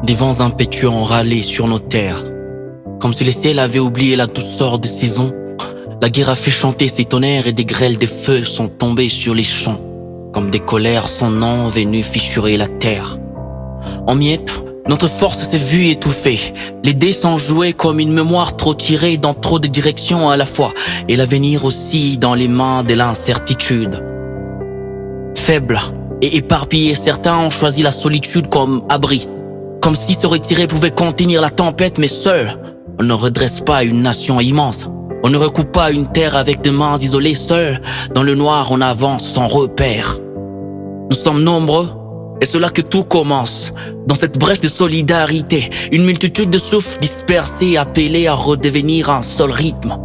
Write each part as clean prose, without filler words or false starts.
Des vents impétueux ont râlé sur nos terres. Comme si le ciel avait oublié la douceur des saisons, la guerre a fait chanter ses tonnerres et des grêles de feu sont tombées sur les champs. Comme des colères son nom venu fissurer la terre. En miettes, notre force s'est vue étouffée. Les dés sont joués comme une mémoire trop tirée dans trop de directions à la fois. Et l'avenir aussi dans les mains de l'incertitude. Faibles et éparpillés, certains ont choisi la solitude comme abri. Comme si se retirer pouvait contenir la tempête, mais seul, on ne redresse pas une nation immense. On ne recoupe pas une terre avec des mains isolées. Seul, dans le noir, on avance sans repère. Nous sommes nombreux, et c'est là que tout commence. Dans cette brèche de solidarité, une multitude de souffles dispersés appelés à redevenir un seul rythme.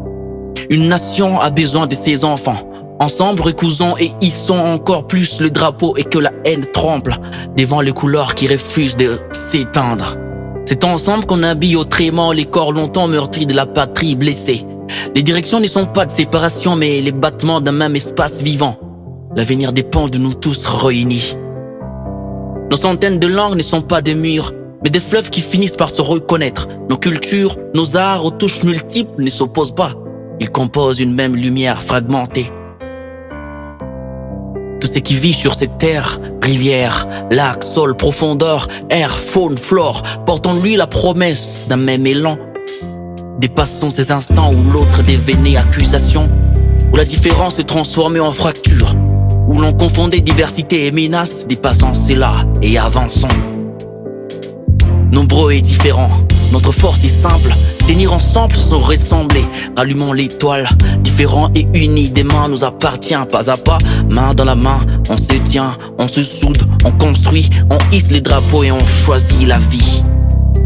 Une nation a besoin de ses enfants. Ensemble, recousons et hissons encore plus le drapeau et que la haine tremble devant les couleurs qui refusent de s'éteindre. C'est ensemble qu'on habille au trémor les corps longtemps meurtris de la patrie blessée. Les directions ne sont pas de séparation, mais les battements d'un même espace vivant. L'avenir dépend de nous tous réunis. Nos centaines de langues ne sont pas des murs, mais des fleuves qui finissent par se reconnaître. Nos cultures, nos arts aux touches multiples ne s'opposent pas. Ils composent une même lumière fragmentée. Tout ce qui vit sur cette terre, rivière, lac, sol, profondeur, air, faune, flore, porte en lui la promesse d'un même élan. Dépassons ces instants où l'autre devenait accusation, où la différence se transformait en fracture, où l'on confondait diversité et menace, dépassons cela et avançons. Nombreux et différents, notre force est simple, tenir ensemble sans ressembler. Rallumons l'étoile, différents et unis, des mains nous appartient, pas à pas, main dans la main, on se tient, on se soude, on construit, on hisse les drapeaux et on choisit la vie.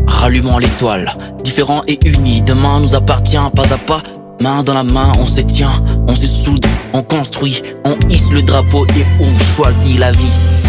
Rallumons l'étoile, différents et unis, demain nous appartient, pas à pas, main dans la main, on se tient, on se soude, on construit, on hisse le drapeau et on choisit la vie.